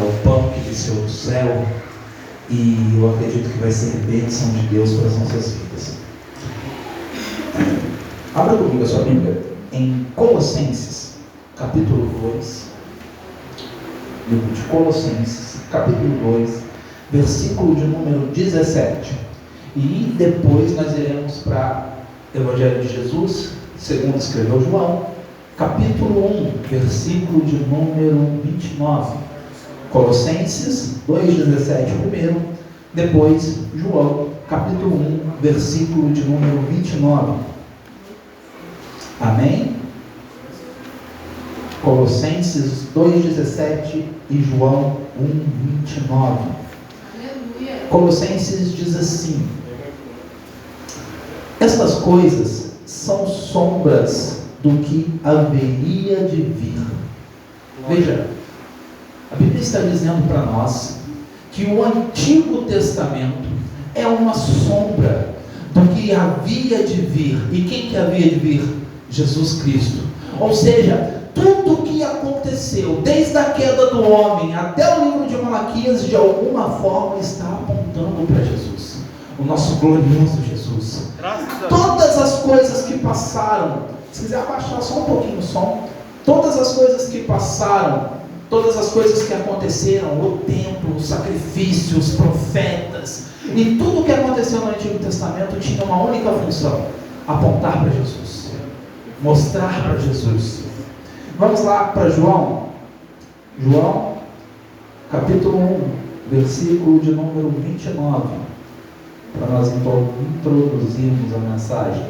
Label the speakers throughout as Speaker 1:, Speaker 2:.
Speaker 1: o pão que desceu do céu, e eu acredito que vai ser bênção de Deus para as nossas vidas. Abra comigo a sua Bíblia em Colossenses, capítulo 2, livro de Colossenses, capítulo 2, versículo de número 17. E depois nós iremos para o Evangelho de Jesus, segundo escreveu João, capítulo 1, versículo de número 29. Colossenses 2,17 primeiro, depois João, capítulo 1, versículo de número 29. Amém? Colossenses 2,17 e João 1,29.
Speaker 2: Aleluia.
Speaker 1: Colossenses diz assim: estas coisas são sombras do que haveria de vir. Veja, a Bíblia está dizendo para nós que o Antigo Testamento é uma sombra do que havia de vir. E quem que havia de vir? Jesus Cristo. Ou seja, tudo o que aconteceu desde a queda do homem até o livro de Malaquias, de alguma forma está apontando para Jesus, o nosso glorioso Jesus. Todas as coisas que passaram, se quiser abaixar só um pouquinho o som, todas as coisas que passaram, todas as coisas que aconteceram, o templo, os sacrifícios, os profetas, e tudo o que aconteceu no Antigo Testamento tinha uma única função: apontar para Jesus, mostrar para Jesus. Vamos lá para João, capítulo 1, versículo de número 29, para nós introduzirmos a mensagem.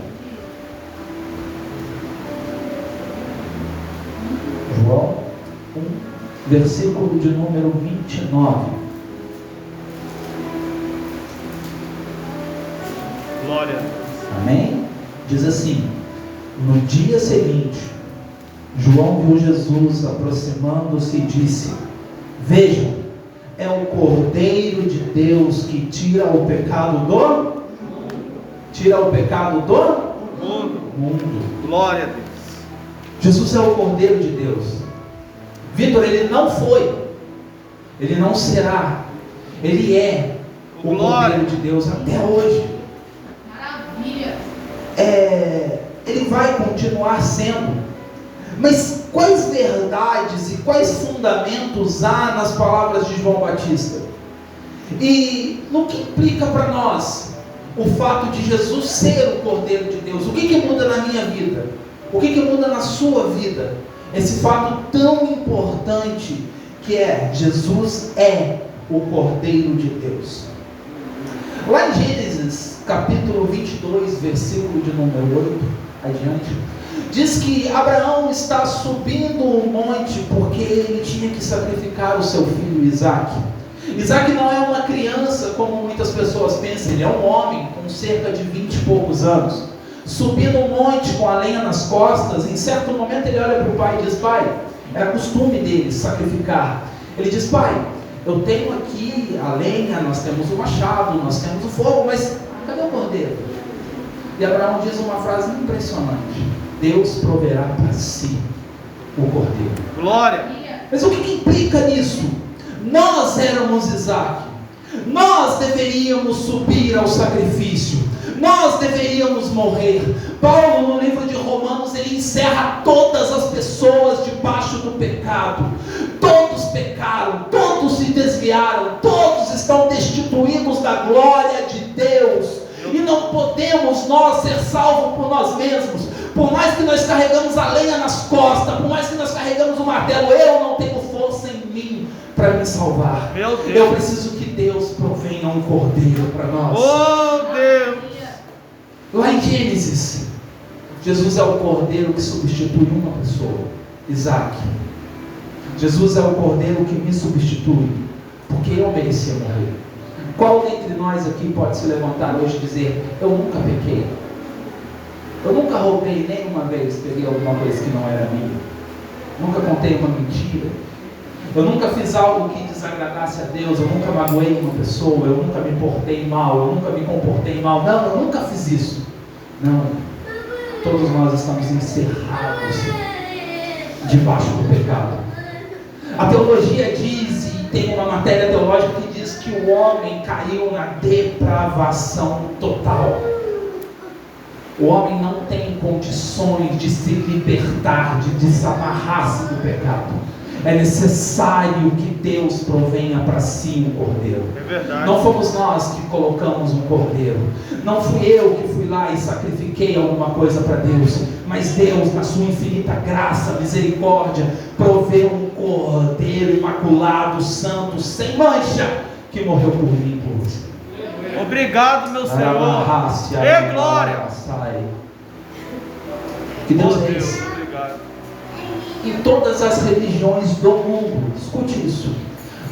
Speaker 1: João 1, versículo de número 29.
Speaker 3: Glória.
Speaker 1: Amém? Diz assim: no dia seguinte, João viu Jesus aproximando-se e disse: vejam, é o Cordeiro de Deus que tira o pecado do mundo.
Speaker 3: Glória a Deus.
Speaker 1: Jesus é o Cordeiro de Deus. Vitor, ele não foi, ele não será, ele é o Cordeiro de Deus até hoje.
Speaker 2: Maravilha.
Speaker 1: Ele vai continuar sendo. Mas quais verdades e quais fundamentos há nas palavras de João Batista? E no que implica para nós o fato de Jesus ser o Cordeiro de Deus? O que muda na minha vida? O que muda na sua vida? Esse fato tão importante que é: Jesus é o Cordeiro de Deus. Lá em Gênesis, capítulo 22, versículo de número 8, adiante, diz que Abraão está subindo o monte porque ele tinha que sacrificar o seu filho Isaque. Isaque não é uma criança como muitas pessoas pensam, ele é um homem com cerca de 20 e poucos anos, subindo o monte com a lenha nas costas. Em certo momento ele olha para o pai e diz: pai, era costume dele sacrificar. Ele diz: pai, eu tenho aqui a lenha, nós temos o machado, nós temos o fogo, mas cadê o cordeiro? E Abraão diz uma frase impressionante: Deus proverá para si o cordeiro.
Speaker 3: Glória.
Speaker 1: Mas o que implica nisso? Nós éramos Isaque, nós deveríamos subir ao sacrifício, nós deveríamos morrer. Paulo, no livro de Romanos, ele encerra todas as pessoas debaixo do pecado. Todos pecaram, todos se desviaram, todos estão destituídos da glória de Deus. E não podemos nós ser salvos por nós mesmos. Por mais que nós carregamos a lenha nas costas, por mais que nós carregamos o martelo, eu não tenho força em mim para me salvar.
Speaker 3: Meu Deus.
Speaker 1: Eu preciso que Deus provenha um cordeiro para nós.
Speaker 3: Oh Deus.
Speaker 1: Lá em Gênesis, Jesus é o cordeiro que substitui uma pessoa, Isaque. Jesus é o cordeiro que me substitui, porque eu merecia morrer. Qual dentre nós aqui pode se levantar hoje e dizer: eu nunca pequei, eu nunca roubei nenhuma vez, peguei alguma coisa que não era minha, nunca contei uma mentira, eu nunca fiz algo que desagradasse a Deus, eu nunca magoei uma pessoa, eu nunca me portei mal, eu nunca me comportei mal. Não, eu nunca fiz isso. Não, todos nós estamos encerrados debaixo do pecado. A teologia diz, e tem matéria teológica que diz que o homem caiu na depravação total. O homem não tem condições de se libertar, de desamarrar-se do pecado. É necessário que Deus provenha para si um cordeiro.
Speaker 3: É verdade.
Speaker 1: Não fomos nós que colocamos um cordeiro. Não fui eu que fui lá e sacrifiquei alguma coisa para Deus. Mas Deus, na sua infinita graça, misericórdia, proveu um cordeiro imaculado, santo, sem mancha, que morreu por mim e por você.
Speaker 3: Obrigado, meu Senhor. E glória.
Speaker 1: Que Deus
Speaker 3: Oh,
Speaker 1: é
Speaker 3: Deus,
Speaker 1: esse.
Speaker 3: obrigado.
Speaker 1: Em todas as religiões do mundo, escute isso,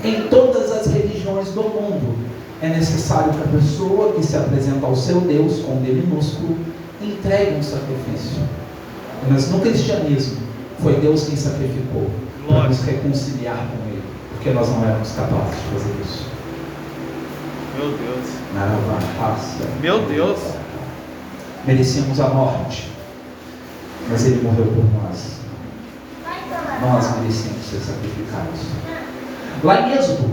Speaker 1: em todas as religiões do mundo, é necessário que a pessoa que se apresenta ao seu Deus, com D minúsculo, entregue um sacrifício. Mas no cristianismo, foi Deus quem sacrificou, para nos reconciliar com Ele, porque nós não éramos capazes de fazer isso.
Speaker 3: Meu Deus.
Speaker 1: Meu Deus. Merecíamos a morte, mas Ele morreu por nós. Nós merecemos ser sacrificados. Lá em Êxodo,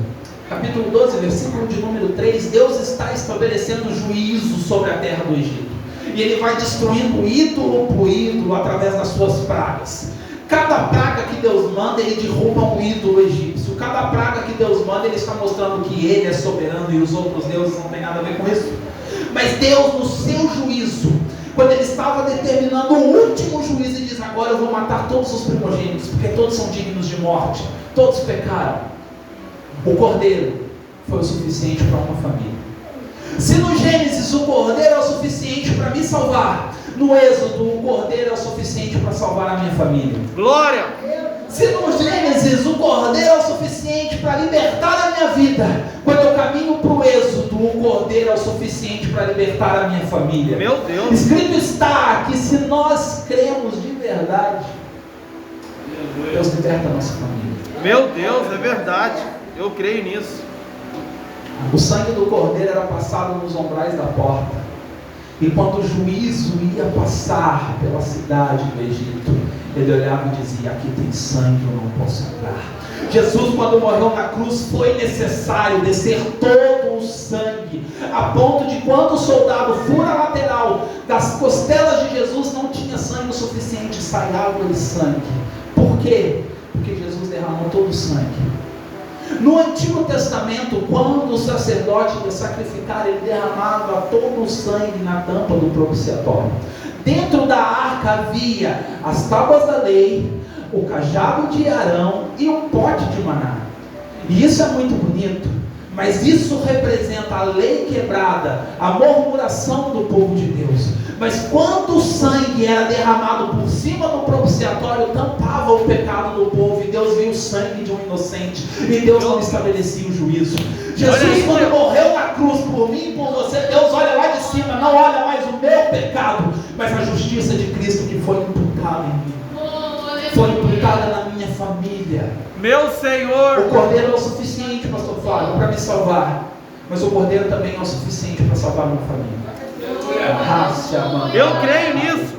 Speaker 1: capítulo 12, versículo de número 3, Deus está estabelecendo juízo sobre a terra do Egito. E Ele vai destruindo ídolo por ídolo através das suas pragas. Cada praga que Deus manda, Ele derruba um ídolo egípcio. Cada praga que Deus manda, Ele está mostrando que Ele é soberano e os outros deuses não têm nada a ver com isso. Mas Deus, no seu juízo, quando Ele estava determinando o último juízo, Ele diz: agora eu vou matar todos os primogênitos, porque todos são dignos de morte, todos pecaram. O cordeiro foi o suficiente para uma família. Se no Gênesis o cordeiro é o suficiente para me salvar, no Êxodo o cordeiro é o suficiente para salvar a minha família.
Speaker 3: Glória!
Speaker 1: Se no Gênesis o cordeiro é o suficiente para libertar a minha vida, quando eu caminho para o Êxodo, o cordeiro é o suficiente para libertar a minha família.
Speaker 3: Meu Deus!
Speaker 1: Escrito está que se nós cremos de verdade, Deus liberta a nossa família.
Speaker 3: Meu Deus, é verdade. Eu creio nisso.
Speaker 1: O sangue do cordeiro era passado nos umbrais da porta. E quando o juízo ia passar pela cidade do Egito, ele olhava e dizia: aqui tem sangue, eu não posso entrar. Jesus, quando morreu na cruz, foi necessário descer todo o sangue, a ponto de quando o soldado fura a lateral das costelas de Jesus, não tinha sangue o suficiente, sai água e sangue. Por quê? Porque Jesus derramou todo o sangue. No Antigo Testamento, quando o sacerdote ia sacrificar, ele derramava todo o sangue na tampa do propiciatório. Dentro da arca havia as tábuas da lei, o cajado de Arão e um pote de maná. E isso é muito bonito, mas isso representa a lei quebrada, a murmuração do povo de Deus. Mas quando o sangue era derramado por cima do propiciatório, tampava o pecado do povo, e Deus viu o sangue de um inocente, e Deus não estabelecia o juízo. Jesus, quando morreu na cruz por mim e por você, Deus olha lá de cima, não olha mais o meu pecado, mas a justiça de Cristo que foi imputada em mim, foi imputada na minha família.
Speaker 3: Meu Senhor!
Speaker 1: O cordeiro é o suficiente, pastor Flávio, para me salvar, mas o cordeiro também é o suficiente para salvar a minha família.
Speaker 3: Eu creio nisso.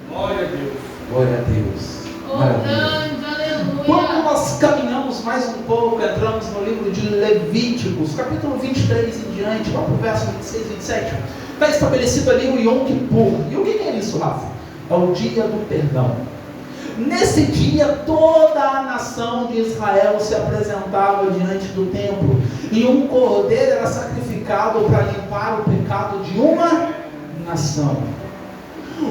Speaker 4: Glória a Deus.
Speaker 1: Glória a Deus. Maravilha. Quando nós caminhamos mais um pouco, entramos no livro de Levíticos, capítulo 23 em diante, lá para o verso 26, 27, está estabelecido ali o Yom Kippur. E o que é isso, Rafa? É o dia do perdão. Nesse dia, toda a nação de Israel se apresentava diante do templo, e um cordeiro era sacrificado para limpar o pecado de uma nação.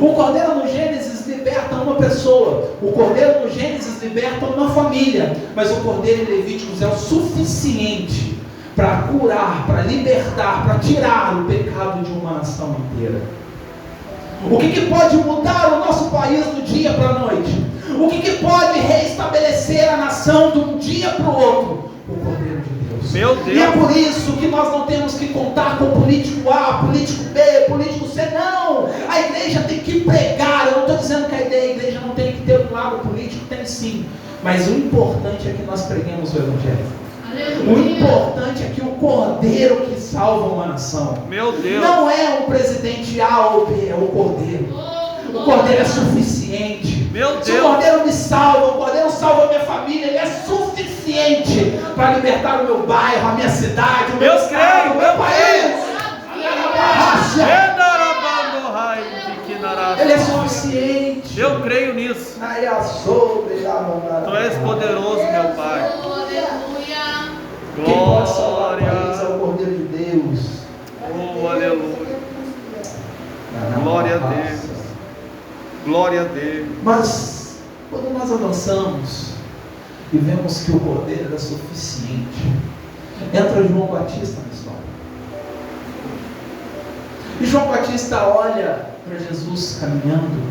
Speaker 1: O cordeiro no Gênesis liberta uma pessoa, o cordeiro no Gênesis liberta uma família, mas o cordeiro em Levíticos é o suficiente para curar, para libertar, para tirar o pecado de uma nação inteira. O que pode mudar o nosso país do dia para a noite? O que pode reestabelecer a nação de um dia para o outro? O Cordeiro de Deus.
Speaker 3: Meu Deus.
Speaker 1: E é por isso que nós não temos que contar com político A, político B, político C. Não! A igreja tem que pregar. Eu não estou dizendo que a igreja não tem que ter um lado político, tem sim. Mas o importante é que nós preguemos o Evangelho. O importante é que o Cordeiro que salva uma nação.
Speaker 3: Meu Deus.
Speaker 1: Não é um presidente A ou B, é o Cordeiro. O Cordeiro é suficiente.
Speaker 3: Meu Deus.
Speaker 1: Se o Cordeiro me salva, o Cordeiro salva a minha família, ele é suficiente suficiente para libertar o meu bairro, a minha cidade, o meu estado, o meu país. Ele é suficiente.
Speaker 3: Eu creio nisso.
Speaker 1: Tu
Speaker 3: és poderoso, meu Pai.
Speaker 1: Quem pode salvar o país é o Cordeiro de Deus.
Speaker 3: Oh, aleluia. Glória a Deus. Glória a Deus.
Speaker 1: Mas quando nós avançamos e vemos que o Cordeiro era suficiente, entra João Batista na história. E João Batista olha para Jesus caminhando,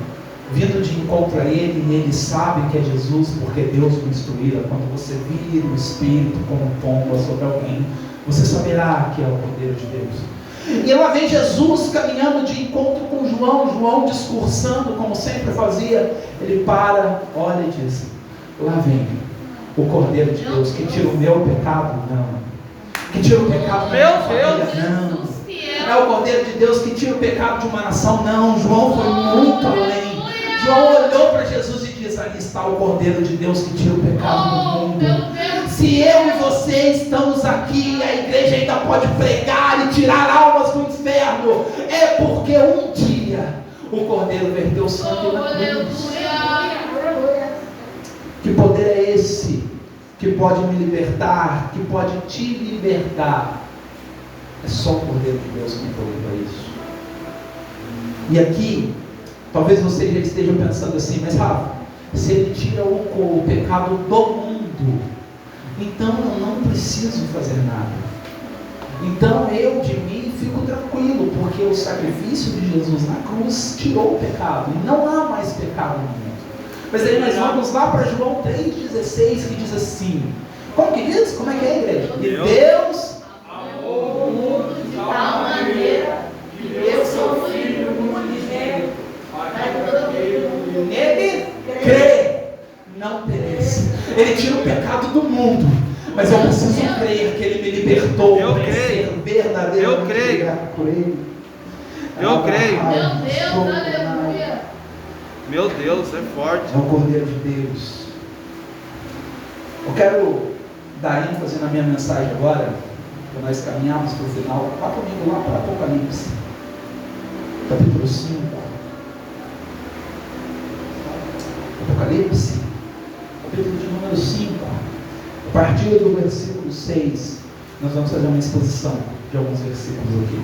Speaker 1: vindo de encontro a ele, e ele sabe que é Jesus, porque Deus o instruíra. Quando você vir o Espírito como pomba sobre alguém, você saberá que é o Cordeiro de Deus. E lá vem Jesus caminhando de encontro com João, João discursando como sempre fazia. Ele para, olha e diz: lá vem o Cordeiro de Deus, que tira o meu pecado, não, que tira o pecado da minha família, não. É o Cordeiro de Deus que tira o pecado de uma nação, não. João foi muito além. João olhou para Jesus e diz: ali está o Cordeiro de Deus que tira o pecado do mundo. Se eu e você estamos aqui, a igreja ainda pode pregar e tirar almas do inferno, é porque um dia o Cordeiro verteu sangue na cruz. Que poder é esse que pode me libertar, que pode te libertar? É só o Cordeiro de Deus que me para isso. E aqui, talvez você já esteja pensando assim: mas Rafa, se ele tira o pecado do mundo, então eu não preciso fazer nada. Então eu de mim fico tranquilo, porque o sacrifício de Jesus na cruz tirou o pecado, e não há mais pecado no mundo. Mas aí nós vamos lá para João 3,16, que diz assim: como que diz? Como é que é, igreja? E Deus amou o mundo de tal maneira que deu seu Filho unigênito, para que todo aquele nele crê não pereça. Ele tira o pecado do mundo, mas eu preciso crer que ele me libertou.
Speaker 3: Eu creio.
Speaker 1: Verdadeiro.
Speaker 3: Eu creio.
Speaker 1: Por ele.
Speaker 3: Eu creio.
Speaker 2: Meu Deus, aleluia.
Speaker 3: Meu Deus, é forte.
Speaker 1: É o Cordeiro de Deus. Eu quero dar ênfase na minha mensagem agora, para nós caminharmos para o final. Vá comigo lá para Apocalipse, capítulo 5. Apocalipse, capítulo de número 5. A partir do versículo 6, nós vamos fazer uma exposição de alguns versículos aqui.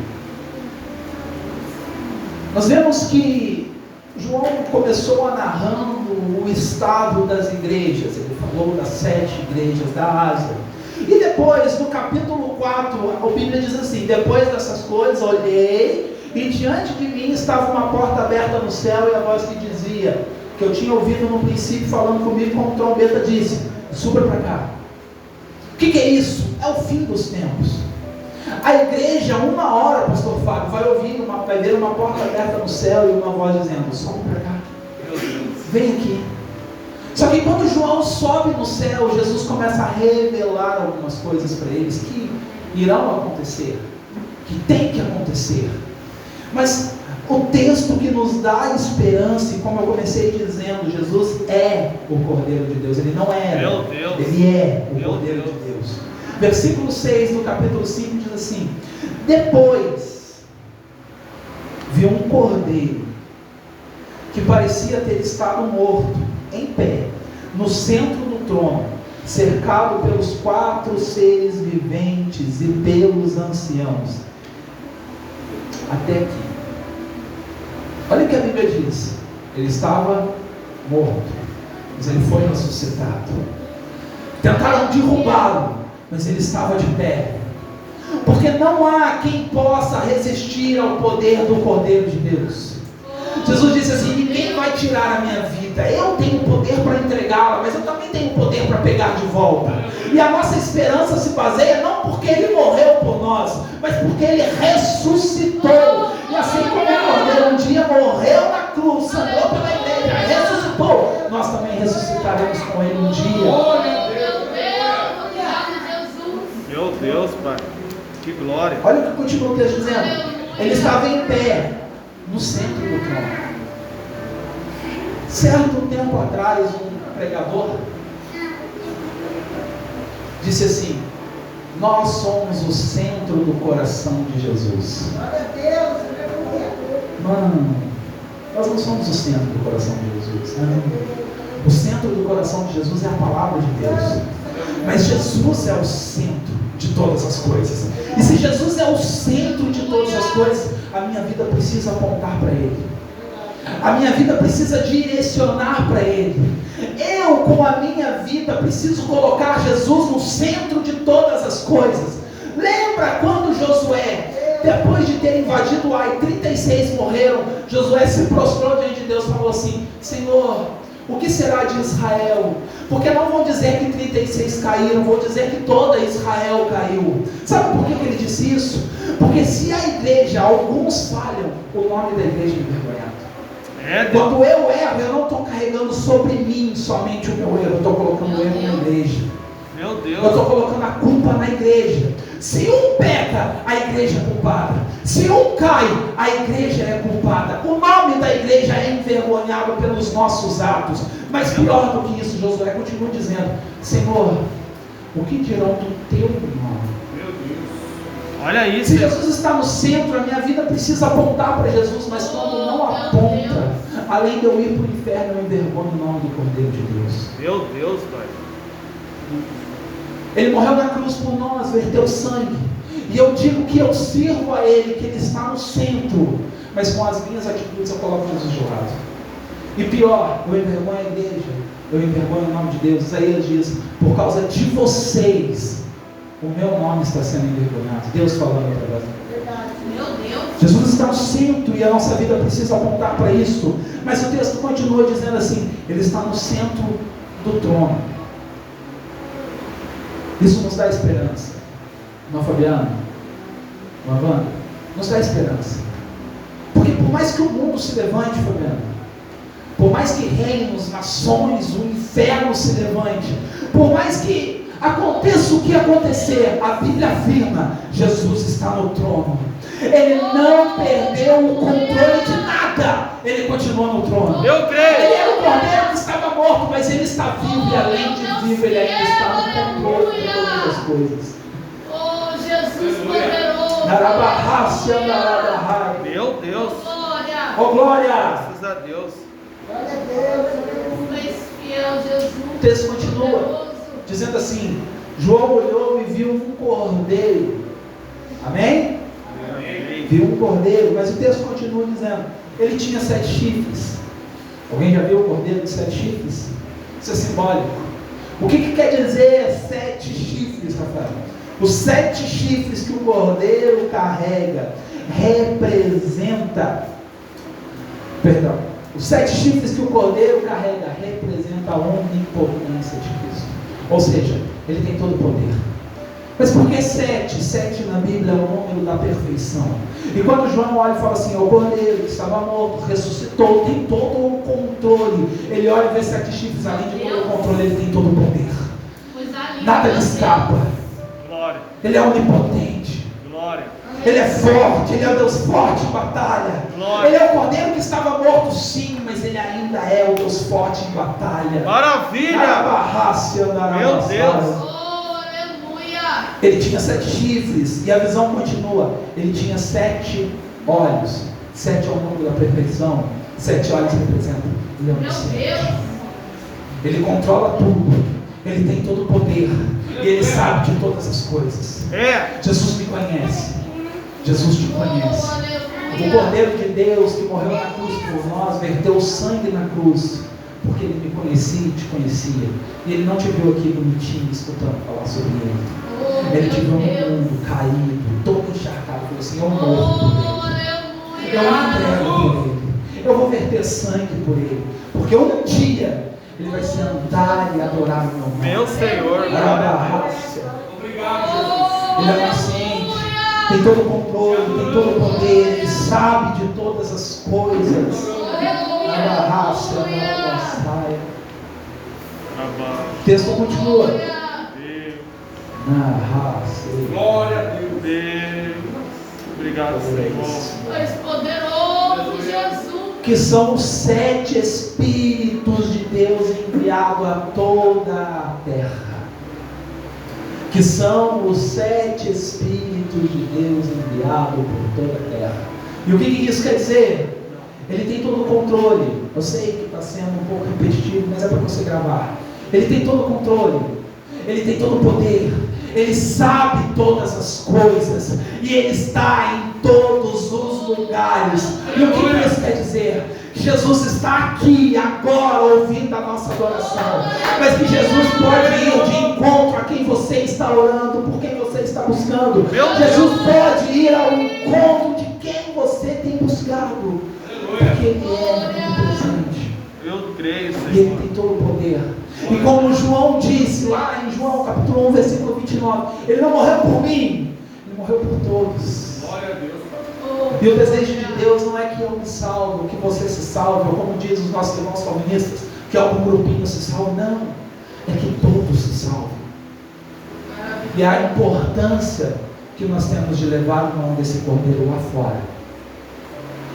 Speaker 1: Nós vemos que João começou narrando o estado das igrejas. Ele falou das 7 igrejas da Ásia. E depois, no capítulo 4, a Bíblia diz assim: depois dessas coisas, olhei, e diante de mim estava uma porta aberta no céu, e a voz que dizia, que eu tinha ouvido no princípio falando comigo como trombeta, disse: suba para cá. O que é isso? É o fim dos tempos. A igreja, uma hora, pastor Fábio, vai ver uma porta aberta no céu e uma voz dizendo: sobe para cá, vem aqui. Só que quando João sobe no céu, Jesus começa a revelar algumas coisas para eles que irão acontecer, que tem que acontecer. Mas o texto que nos dá esperança, e como eu comecei dizendo, Jesus é o Cordeiro de Deus. Ele não era, ele é o Cordeiro de Deus. Versículo 6 do capítulo 5 diz assim: depois viu um cordeiro que parecia ter estado morto, em pé, no centro do trono, cercado pelos 4 seres viventes e pelos anciãos. Até aqui. Olha o que a Bíblia diz: ele estava morto, mas ele foi ressuscitado. Tentaram derrubá-lo, mas ele estava de pé. Porque não há quem possa resistir ao poder do Cordeiro de Deus. Jesus disse assim: ninguém vai tirar a minha vida. Eu tenho poder para entregá-la, mas eu também tenho poder para pegar de volta. E a nossa esperança se baseia não porque ele morreu por nós, mas porque ele ressuscitou. E assim como o Cordeiro um dia morreu na cruz, sangrou pela igreja, ressuscitou, nós também ressuscitaremos com ele um dia.
Speaker 3: Meu Deus, Pai, que glória.
Speaker 1: Olha o que continua o texto dizendo: ele estava em pé no centro do trono. Certo tempo atrás, um pregador disse assim: nós somos o centro do coração de Jesus. Mano, nós não somos o centro do coração de Jesus. Não. O centro do coração de Jesus é a palavra de Deus. Mas Jesus é o centro de todas as coisas. E se Jesus é o centro de todas as coisas, a minha vida precisa apontar para Ele. A minha vida precisa direcionar para Ele. Eu, com a minha vida, preciso colocar Jesus no centro de todas as coisas. Lembra quando Josué, depois de ter invadido Ai, 36 morreram, Josué se prostrou diante de Deus e falou assim: Senhor, o que será de Israel? Porque não vão dizer que 36 caíram, vão dizer que toda Israel caiu. Sabe por que ele disse isso? Porque se a igreja, alguns falham, o nome da igreja é envergonhado. Quando eu erro, eu não estou carregando sobre mim somente o meu erro, eu estou colocando o erro na igreja.
Speaker 3: Meu Deus.
Speaker 1: Eu estou colocando a culpa na igreja. Se um peca, a igreja é culpada. Se um cai, a igreja é culpada. O nome da igreja é envergonhado pelos nossos atos. Mas pior do que isso, Josué continua dizendo: Senhor, o que dirão do teu nome?
Speaker 3: Meu Deus. Olha isso.
Speaker 1: Se Jesus está no centro, a minha vida precisa apontar para Jesus. Mas quando não aponta, além de eu ir para o inferno, eu envergonho o nome do Cordeiro de Deus.
Speaker 3: Meu Deus, Pai.
Speaker 1: Ele morreu na cruz por nós, verteu sangue. E eu digo que eu sirvo a Ele, que Ele está no centro. Mas com as minhas atitudes eu coloco Jesus de lado. E pior, eu envergonho a igreja, eu envergonho o nome de Deus. Isaías diz: por causa de vocês, o meu nome está sendo envergonhado. Deus falando através de nós.
Speaker 2: Meu Deus.
Speaker 1: Jesus está no centro e a nossa vida precisa apontar para isso. Mas o texto continua dizendo assim: Ele está no centro do trono. Isso nos dá esperança. Não, Fabiano? Não, Wanda? Nos dá esperança. Porque por mais que o mundo se levante, Fabiano, por mais que reinos, nações, o inferno se levante, por mais que aconteça o que acontecer, a Bíblia afirma: Jesus está no trono. Ele não perdeu o controle de nada. Ele continua no trono.
Speaker 3: Eu creio.
Speaker 1: Ele era o cordeiro que estava morto, mas ele está vivo, e além de vivo, ele ainda está no controle de todas as coisas.
Speaker 2: Oh, Jesus poderoso.
Speaker 3: Meu Deus.
Speaker 2: Glória.
Speaker 1: Oh, glória!
Speaker 3: Graças a Deus.
Speaker 2: Tu és fiel, Jesus.
Speaker 1: O texto continua dizendo assim: João olhou e viu um cordeiro. Amém?
Speaker 3: Amém.
Speaker 1: Viu um cordeiro, mas o texto continua dizendo: ele tinha 7 chifres. Alguém já viu o cordeiro de 7 chifres? Isso é simbólico. O que quer dizer 7 chifres, Rafael? Os 7 chifres que o cordeiro carrega representa, os 7 chifres que o cordeiro carrega representa a onipotência de Cristo. Ou seja, ele tem todo o poder. Mas por que 7? 7 na Bíblia é o número da perfeição. E quando João olha e fala assim: o cordeiro que estava morto, ressuscitou, tem todo o controle. Ele olha e vê 7 chifres, além de todo o controle, ele tem todo o poder. Nada lhe escapa.
Speaker 3: Glória.
Speaker 1: Ele é onipotente.
Speaker 3: Glória.
Speaker 1: Ele é forte, ele é o Deus forte em batalha.
Speaker 3: Glória.
Speaker 1: Ele é o cordeiro que estava morto, sim, mas ele ainda é o Deus forte em batalha.
Speaker 3: Maravilha. Meu Deus.
Speaker 1: Ele tinha 7 chifres, e a visão continua. Ele tinha 7 olhos. 7 é o número da perfeição. 7 olhos representam ele é onisciente. Ele controla tudo. Ele tem todo o poder. E ele sabe de todas as coisas. Jesus me conhece. Jesus te conhece. O Cordeiro de Deus que morreu na cruz por nós, verteu o sangue na cruz, porque ele me conhecia e te conhecia. E ele não te viu aqui bonitinho escutando falar sobre ele. Ele te viu no mundo caído, todo encharcado. Falou assim: eu morro por ele, eu entrego por ele, eu vou verter sangue por ele, porque um dia ele vai se andar e adorar o meu nome.
Speaker 3: Meu Senhor,
Speaker 1: Obrigado, Jesus. Ele é onisciente, tem todo o controle, tem todo o poder, ele sabe de todas as coisas. O texto continua.
Speaker 4: Glória a Deus.
Speaker 3: Obrigado, Senhor.
Speaker 2: És poderoso, Jesus.
Speaker 1: Que são os 7 Espíritos de Deus enviados a toda a terra. que são os 7 Espíritos de Deus enviados por toda a terra. E o que isso quer dizer? Ele tem todo o controle. Eu sei que está sendo um pouco repetitivo, mas é para você gravar. Ele tem todo o controle, Ele tem todo o poder, Ele sabe todas as coisas, e Ele está em todos os lugares. E o que isso quer dizer? Jesus está aqui agora ouvindo a nossa adoração, mas que Jesus pode ir de encontro a quem você está orando, por quem você está buscando. Jesus pode ir ao encontro de quem você tem buscado, porque Ele é onipresente.
Speaker 3: Eu creio, Senhor.
Speaker 1: E Ele tem todo o poder. E como João disse lá em João capítulo 1, versículo 29, Ele não morreu por mim, Ele morreu por todos.
Speaker 4: Glória a Deus.
Speaker 1: E o desejo de Deus não é que eu me salve, que você se salve, ou como dizem os nossos irmãos calvinistas, que algum grupinho se salve. Não, é que todos se salvem. E a importância que nós temos de levar o nome desse cordeiro lá fora.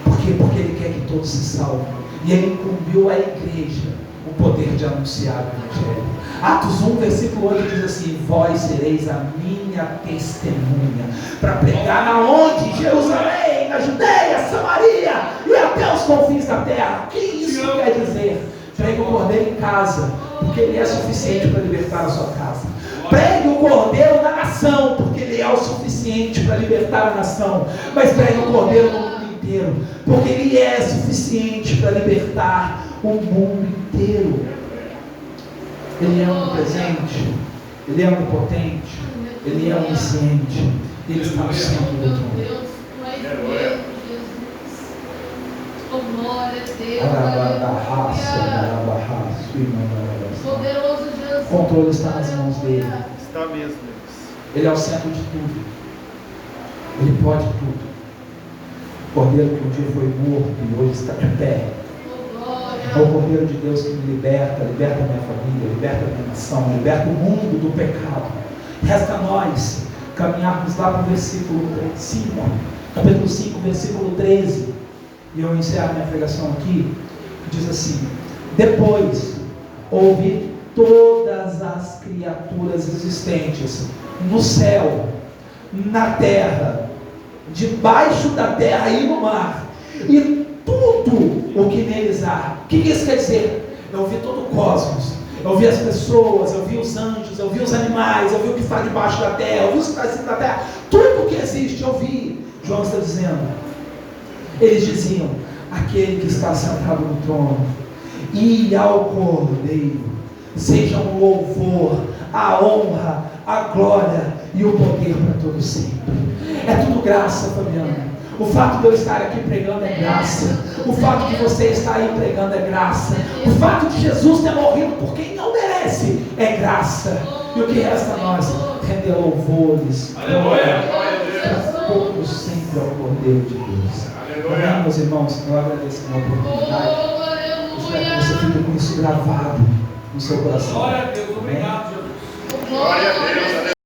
Speaker 1: Por quê? Porque Ele quer que todos se salvem. E Ele incumbiu a igreja o poder de anunciar o Evangelho. Atos 1, versículo 8 diz assim: vós sereis a minha testemunha, para pregar na onde? Jerusalém, na Judeia, Samaria e até os confins da terra. O que isso quer dizer? Pregue o cordeiro em casa, porque ele é suficiente para libertar a sua casa. Pregue o cordeiro na nação, porque ele é o suficiente para libertar a nação. Mas pregue o cordeiro no mundo inteiro, porque ele é suficiente para libertar o mundo inteiro. Ele é onipresente, Ele é onipotente, Ele é onisciente, Ele está no centro do trono.
Speaker 2: Deus, tu és Deus, Jesus. Oh, glória a Deus. Poderoso Jesus.
Speaker 1: O controle está nas mãos dele.
Speaker 3: Está mesmo, Deus.
Speaker 1: Ele é o centro de tudo. Ele pode tudo. O cordeiro que um dia foi morto e hoje está de pé. É o cordeiro de Deus que me liberta, liberta a minha família, liberta a minha nação, liberta o mundo do pecado. Resta a nós caminharmos lá para o versículo 5, capítulo 5, versículo 13. E eu encerro minha pregação aqui. Diz assim: depois ouvi todas as criaturas existentes no céu, na terra, debaixo da terra e no mar, e tudo o que neles há. O que isso quer dizer? Eu vi todo o cosmos, eu vi as pessoas, eu vi os anjos, eu vi os animais, eu vi o que está debaixo da terra, eu vi o que está acima da terra, tudo o que existe eu vi. João está dizendo, eles diziam: aquele que está sentado no trono e ao Cordeiro sejam o louvor, a honra, a glória e o poder para todos sempre. É tudo graça, Fabiana. O fato de eu estar aqui pregando é graça. O fato de você estar aí pregando é graça. O fato de Jesus ter morrido por quem não merece é graça. E o que resta a nós? Render louvores, glória para todos sempre ao Cordeiro de Deus. Amém, meus irmãos? Eu agradeço a oportunidade. Espero que você fique com isso gravado no seu coração.
Speaker 4: Glória a Deus, obrigado, Jesus.
Speaker 2: Glória a Deus.